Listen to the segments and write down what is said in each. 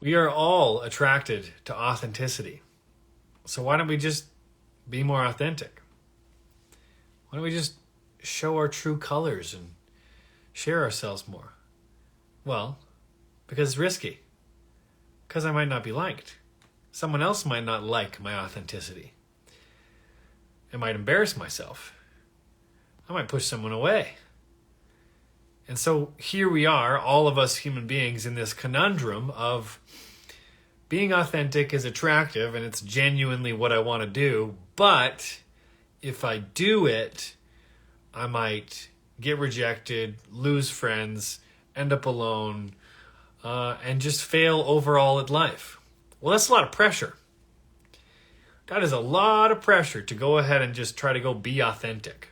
We are all attracted to authenticity. So why don't we just be more authentic? Why don't we just show our true colors and share ourselves more? Well, because it's risky. Because I might not be liked. Someone else might not like my authenticity. It might embarrass myself. I might push someone away. And so here we are, all of us human beings, in this conundrum of being authentic is attractive and it's genuinely what I want to do, but if I do it, I might get rejected, lose friends, end up alone, and just fail overall at life. Well, that's a lot of pressure. That is a lot of pressure to go ahead and just try to go be authentic.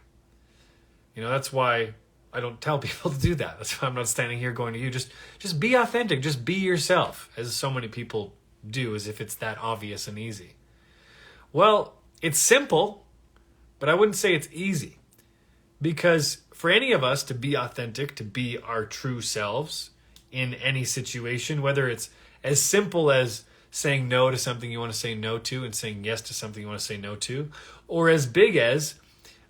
That's why I don't tell people to do that. That's why I'm not standing here going to you, just be authentic, just be yourself, as so many people do, as if it's that obvious and easy. Well, it's simple, but I wouldn't say it's easy. Because for any of us to be authentic, to be our true selves in any situation, whether it's as simple as saying no to something you want to say no to and saying yes to something you want to say no to, or as big as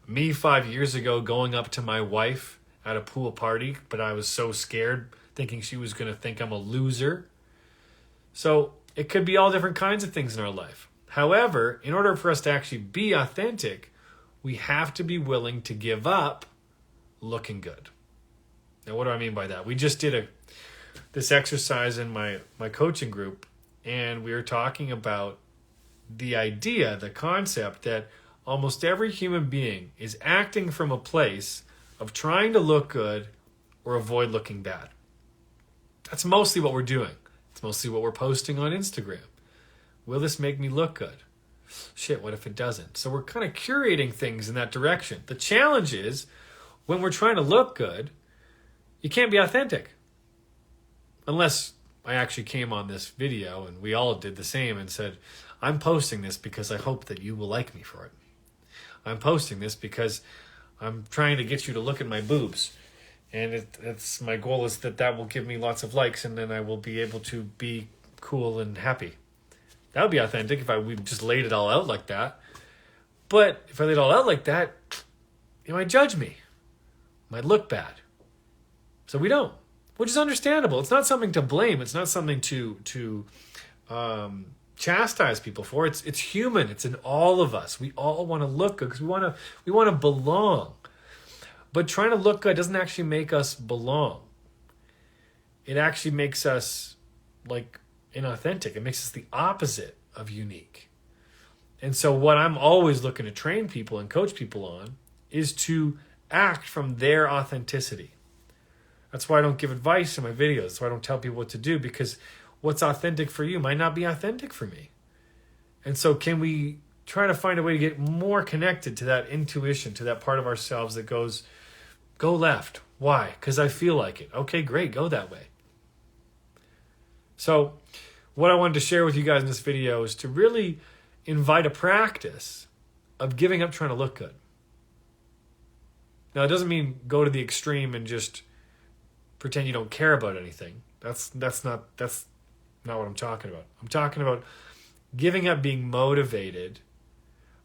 me 5 years ago going up to my wife at a pool party, but I was so scared, thinking she was going to think I'm a loser. So it could be all different kinds of things in our life. However, in order for us to actually be authentic, we have to be willing to give up looking good. Now, what do I mean by that? We just did this exercise in my coaching group, and we were talking about the idea, the concept that almost every human being is acting from a place of trying to look good or avoid looking bad. That's mostly what we're doing. It's mostly what we're posting on Instagram. Will this make me look good? Shit, what if it doesn't? So we're kind of curating things in that direction. The challenge is, when we're trying to look good, you can't be authentic. Unless I actually came on this video and we all did the same and said, I'm posting this because I hope that you will like me for it. I'm posting this because I'm trying to get you to look at my boobs. And it's my goal is that will give me lots of likes, and then I will be able to be cool and happy. That would be authentic if we just laid it all out like that. But if I laid it all out like that, you might judge me. It might look bad. So we don't, which is understandable. It's not something to blame. It's not something to chastise people for. It's human. It's in all of us. We all want to look good because we want to belong. But trying to look good doesn't actually make us belong. It actually makes us inauthentic. It makes us the opposite of unique. And so what I'm always looking to train people and coach people on is to act from their authenticity. That's why I don't give advice in my videos. That's why I don't tell people what to do, because what's authentic for you might not be authentic for me. And so can we try to find a way to get more connected to that intuition, to that part of ourselves that goes, go left. Why? Because I feel like it. Okay, great. Go that way. So what I wanted to share with you guys in this video is to really invite a practice of giving up trying to look good. Now, it doesn't mean go to the extreme and just pretend you don't care about anything. That's not what I'm talking about. I'm talking about giving up being motivated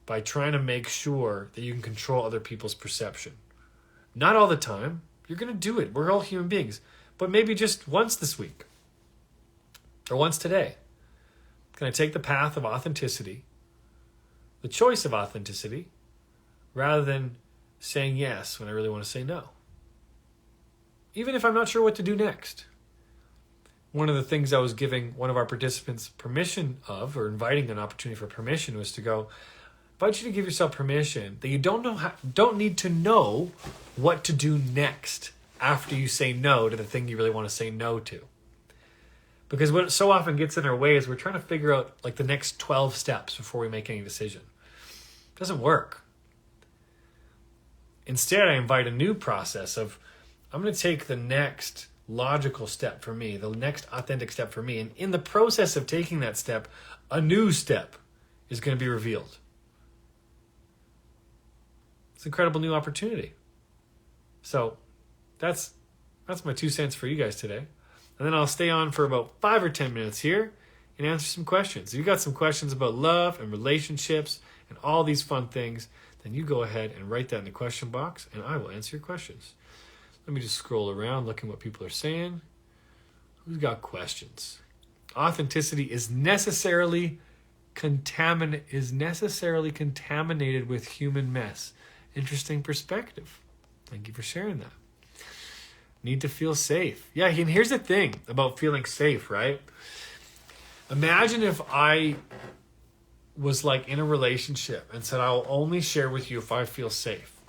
by trying to make sure that you can control other people's perception. Not all the time. You're going to do it. We're all human beings. But maybe just once this week or once today. Can I take the path of authenticity, the choice of authenticity, rather than saying yes when I really want to say no? Even if I'm not sure what to do next. One of the things I was giving one of our participants permission of, or inviting an opportunity for permission, was to go, I invite you to give yourself permission that you don't need to know what to do next after you say no to the thing you really want to say no to. Because what so often gets in our way is we're trying to figure out the next 12 steps before we make any decision. It doesn't work. Instead, I invite a new process of, I'm going to take the next logical step for me, the next authentic step for me. And in the process of taking that step, a new step is going to be revealed. It's an incredible new opportunity. So that's my 2 cents for you guys today. And then I'll stay on for about 5 or 10 minutes here and answer some questions. If you've got some questions about love and relationships and all these fun things, then you go ahead and write that in the question box and I will answer your questions. Let me just scroll around looking what people are saying. Who's got questions? Authenticity is necessarily contaminated with human mess. Interesting perspective. Thank you for sharing that. Need to feel safe. Yeah, and here's the thing about feeling safe, right? Imagine if I was like in a relationship and said, I'll only share with you if I feel safe.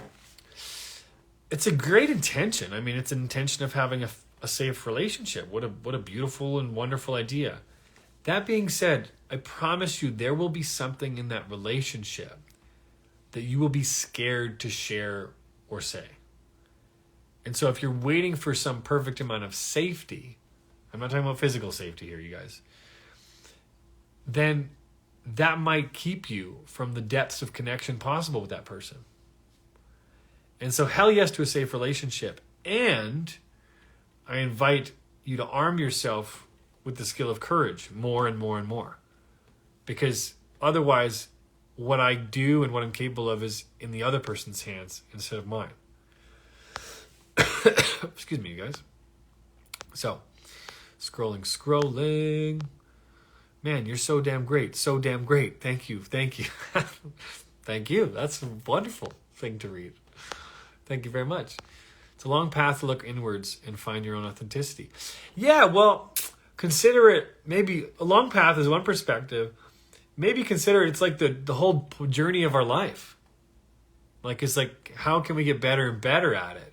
It's a great intention. I mean, it's an intention of having a safe relationship. What a beautiful and wonderful idea. That being said, I promise you there will be something in that relationship that you will be scared to share or say. And so if you're waiting for some perfect amount of safety, I'm not talking about physical safety here, you guys, then that might keep you from the depths of connection possible with that person. And so hell yes to a safe relationship. And I invite you to arm yourself with the skill of courage more and more and more. Because otherwise, what I do and what I'm capable of is in the other person's hands instead of mine. Excuse me, you guys. So, scrolling. Man, you're so damn great. So damn great. Thank you. Thank you. That's a wonderful thing to read. Thank you very much. It's a long path to look inwards and find your own authenticity. Yeah, well, consider it, maybe a long path is one perspective. Maybe consider it's like the whole journey of our life. Like, it's like, how can we get better and better at it?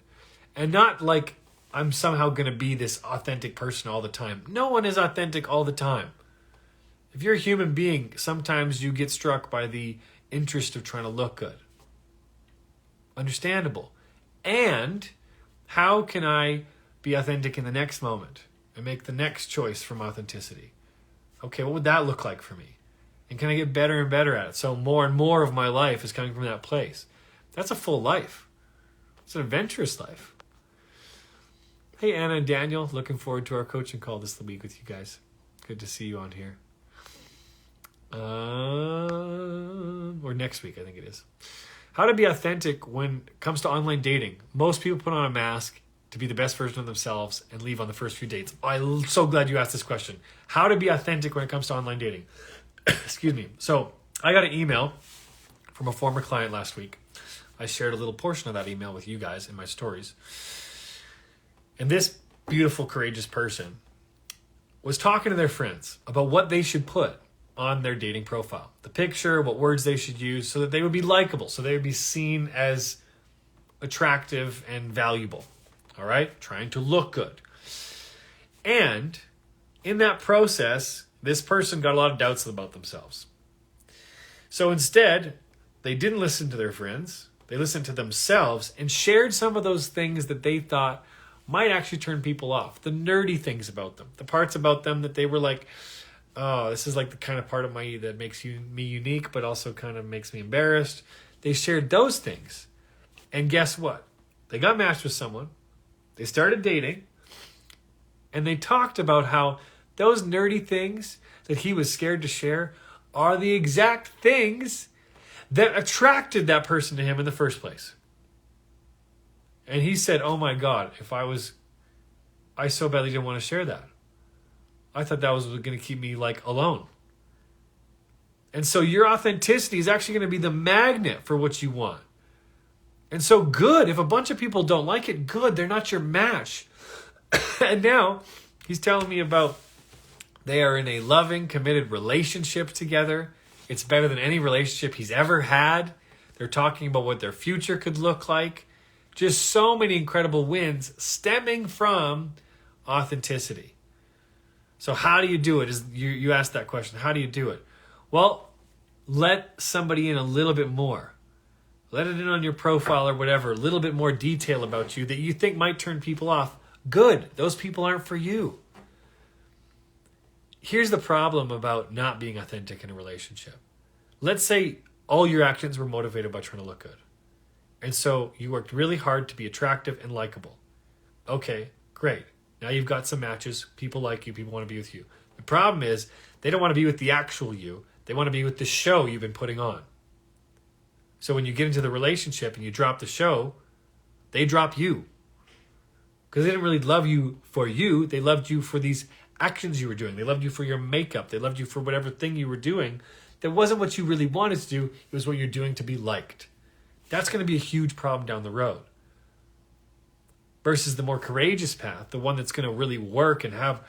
And not like I'm somehow going to be this authentic person all the time. No one is authentic all the time. If you're a human being, sometimes you get struck by the interest of trying to look good. Understandable. And how can I be authentic in the next moment and make the next choice from authenticity? Okay, what would that look like for me? And can I get better and better at it? So more and more of my life is coming from that place. That's a full life. It's an adventurous life. Hey, Anna and Daniel, looking forward to our coaching call this week with you guys. Good to see you on here. Or next week, I think it is. How to be authentic when it comes to online dating. Most people put on a mask to be the best version of themselves and leave on the first few dates. I'm so glad you asked this question. How to be authentic when it comes to online dating. Excuse me. So I got an email from a former client last week. I shared a little portion of that email with you guys in my stories. And this beautiful, courageous person was talking to their friends about what they should put on their dating profile. The picture, what words they should use so that they would be likable, so they would be seen as attractive and valuable. All right? Trying to look good. And in that process, this person got a lot of doubts about themselves. So instead, they didn't listen to their friends. They listened to themselves and shared some of those things that they thought might actually turn people off. The nerdy things about them. The parts about them that they were like, oh, this is like the kind of part of me that makes me unique, but also kind of makes me embarrassed. They shared those things. And guess what? They got matched with someone. They started dating. And they talked about how those nerdy things that he was scared to share are the exact things that attracted that person to him in the first place. And he said, oh my God, I so badly didn't want to share that. I thought that was going to keep me like alone. And so your authenticity is actually going to be the magnet for what you want. And so good, if a bunch of people don't like it, good, they're not your match. And now he's telling me about they are in a loving, committed relationship together. It's better than any relationship he's ever had. They're talking about what their future could look like. Just so many incredible wins stemming from authenticity. So how do you do it? You asked that question. How do you do it? Well, let somebody in a little bit more. Let it in on your profile or whatever. A little bit more detail about you that you think might turn people off. Good. Those people aren't for you. Here's the problem about not being authentic in a relationship. Let's say all your actions were motivated by trying to look good. And so you worked really hard to be attractive and likable. Okay, great. Now you've got some matches. People like you. People want to be with you. The problem is they don't want to be with the actual you. They want to be with the show you've been putting on. So when you get into the relationship and you drop the show, they drop you. Because they didn't really love you for you. They loved you for these actions you were doing. They loved you for your makeup. They loved you for whatever thing you were doing. That wasn't what you really wanted to do. It was what you're doing to be liked. That's going to be a huge problem down the road. Versus the more courageous path, the one that's going to really work and have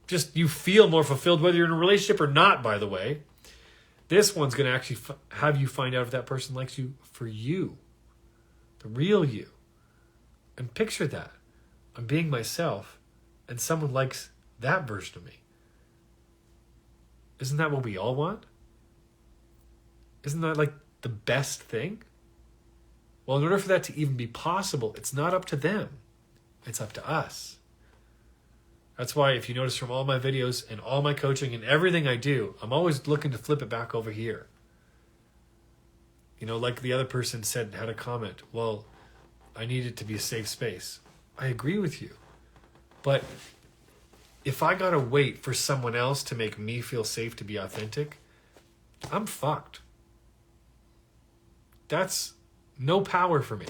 just you feel more fulfilled, whether you're in a relationship or not, by the way. This one's going to actually have you find out if that person likes you for you, the real you. And picture that. I'm being myself, and someone likes that version of me. Isn't that what we all want? Isn't that like the best thing? Well, in order for that to even be possible, it's not up to them. It's up to us. That's why if you notice from all my videos and all my coaching and everything I do, I'm always looking to flip it back over here. You know, like the other person said, had a comment, well, I need it to be a safe space. I agree with you. But if I gotta wait for someone else to make me feel safe to be authentic, I'm fucked. That's no power for me.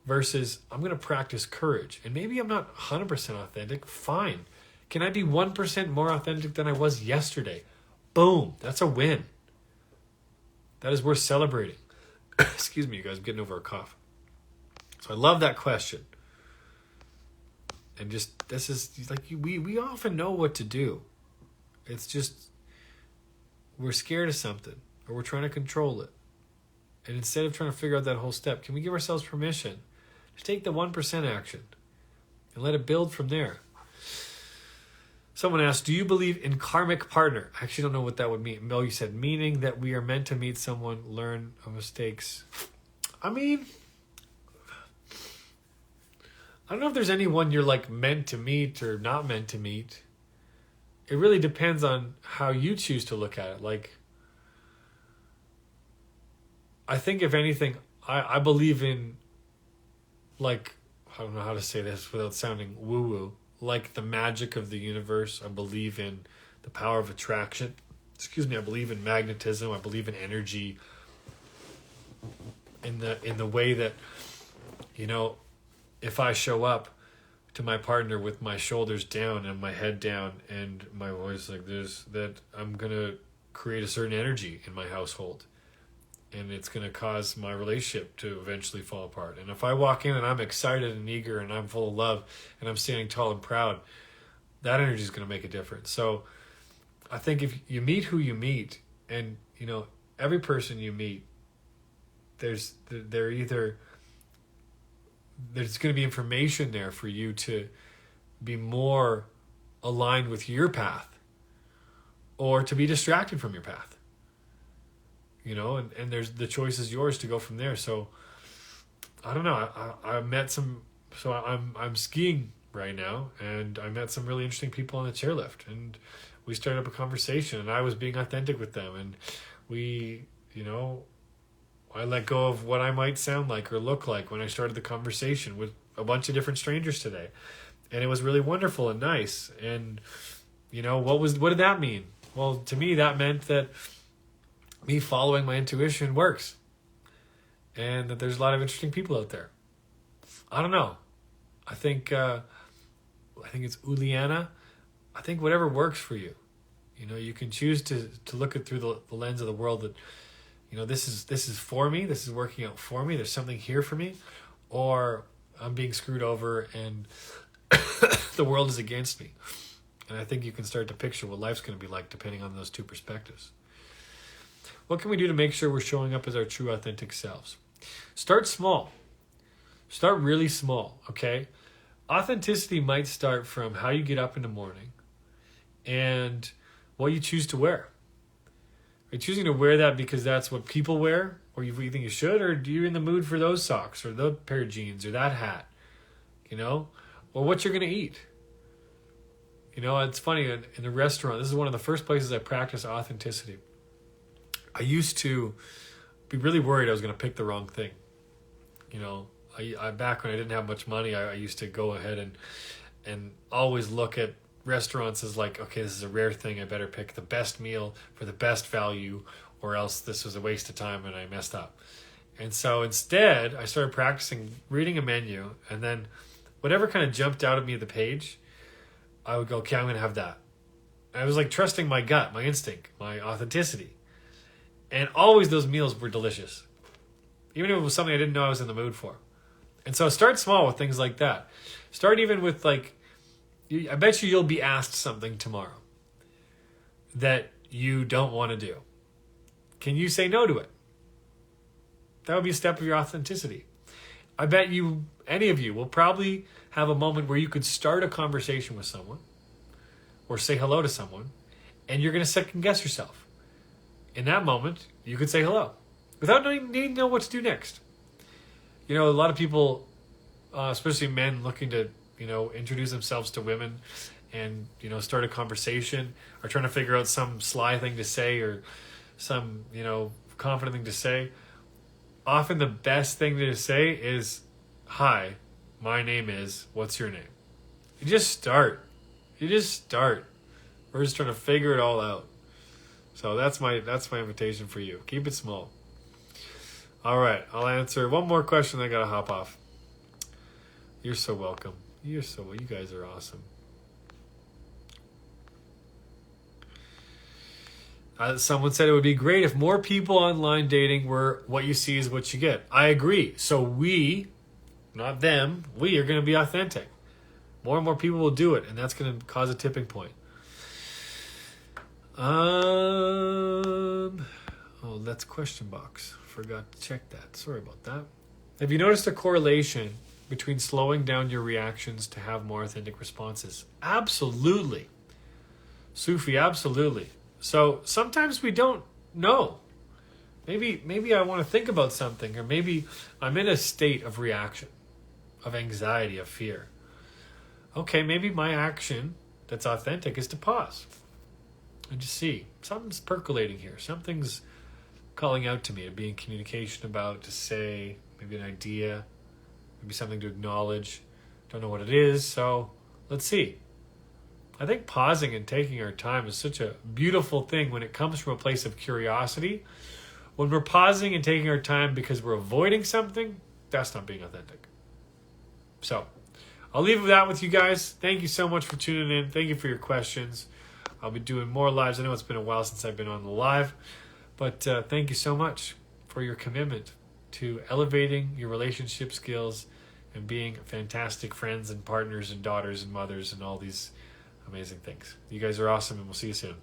Versus, I'm going to practice courage. And maybe I'm not 100% authentic. Fine. Can I be 1% more authentic than I was yesterday? Boom. That's a win. That is worth celebrating. Excuse me, you guys. I'm getting over a cough. So I love that question. And just, this is like, we often know what to do. It's just, we're scared of something. Or we're trying to control it. And instead of trying to figure out that whole step, can we give ourselves permission to take the 1% action and let it build from there? Someone asked, do you believe in karmic partner? I actually don't know what that would mean. Mel, you said, meaning that we are meant to meet someone, learn of mistakes. I mean, I don't know if there's anyone you're like meant to meet or not meant to meet. It really depends on how you choose to look at it. Like, I think if anything, I believe in, like, I don't know how to say this without sounding woo-woo, like the magic of the universe. I believe in the power of attraction. I believe in magnetism. I believe in energy. In the way that, you know, if I show up to my partner with my shoulders down and my head down and my voice like this, that I'm going to create a certain energy in my household. And it's going to cause my relationship to eventually fall apart. And if I walk in and I'm excited and eager and I'm full of love and I'm standing tall and proud, that energy is going to make a difference. So I think if you meet who you meet, and, you know, every person you meet, there's going to be information there for you to be more aligned with your path or to be distracted from your path. You know, and there's the choice is yours to go from there. So I don't know. I met some. So I'm skiing right now, and I met some really interesting people on the chairlift, and we started up a conversation, and I was being authentic with them, and we, you know, I let go of what I might sound like or look like when I started the conversation with a bunch of different strangers today, and it was really wonderful and nice. And you know, what did that mean? Well, to me, that meant that me following my intuition works, and that there's a lot of interesting people out there. I don't know. I think it's Uliana. I think whatever works for you. You know, you can choose to look at through the lens of the world that, you know, this is for me. This is working out for me. There's something here for me, or I'm being screwed over and the world is against me. And I think you can start to picture what life's going to be like depending on those two perspectives. What can we do to make sure we're showing up as our true, authentic selves? Start small. Start really small, okay? Authenticity might start from how you get up in the morning and what you choose to wear. Are you choosing to wear that because that's what people wear, or you think you should, or do you in the mood for those socks or that pair of jeans or that hat, you know? Or what you're going to eat. You know, it's funny, in a restaurant, this is one of the first places I practice authenticity. I used to be really worried I was going to pick the wrong thing. You know, I back when I didn't have much money, I used to go ahead and always look at restaurants as like, okay, this is a rare thing. I better pick the best meal for the best value, or else this was a waste of time and I messed up. And so instead, I started practicing reading a menu, and then whatever kind of jumped out at me at the page, I would go, okay, I'm going to have that. And I was like trusting my gut, my instinct, my authenticity. And always those meals were delicious, even if it was something I didn't know I was in the mood for. And so start small with things like that. Start even with like, I bet you'll be asked something tomorrow that you don't want to do. Can you say no to it? That would be a step of your authenticity. I bet you, any of you, will probably have a moment where you could start a conversation with someone or say hello to someone, and you're going to second guess yourself. In that moment, you could say hello without needing to know what to do next. You know, a lot of people, especially men looking to, introduce themselves to women and, start a conversation, are trying to figure out some sly thing to say or some, confident thing to say. Often the best thing to say is, hi, my name is, what's your name? You just start. We're just trying to figure it all out. So that's my invitation for you. Keep it small. All right, I'll answer one more question. I gotta hop off. You're so welcome. You guys are awesome. Someone said it would be great if more people online dating were what you see is what you get. I agree. So we, not them, we are going to be authentic. More and more people will do it, and that's going to cause a tipping point. That's question box. Forgot to check that. Sorry about that. Have you noticed a correlation between slowing down your reactions to have more authentic responses? Absolutely. Sufi, absolutely. So sometimes we don't know. Maybe I want to think about something, or maybe I'm in a state of reaction, of anxiety, of fear. Okay, maybe my action that's authentic is to pause and just see. Something's percolating here. Something's calling out to me to be in communication about, to say, maybe an idea, maybe something to acknowledge. Don't know what it is, so let's see. I think pausing and taking our time is such a beautiful thing when it comes from a place of curiosity. When we're pausing and taking our time because we're avoiding something, that's not being authentic. So I'll leave that with you guys. Thank you so much for tuning in. Thank you for your questions. I'll be doing more lives. I know it's been a while since I've been on the live, but thank you so much for your commitment to elevating your relationship skills and being fantastic friends and partners and daughters and mothers and all these amazing things. You guys are awesome, and we'll see you soon.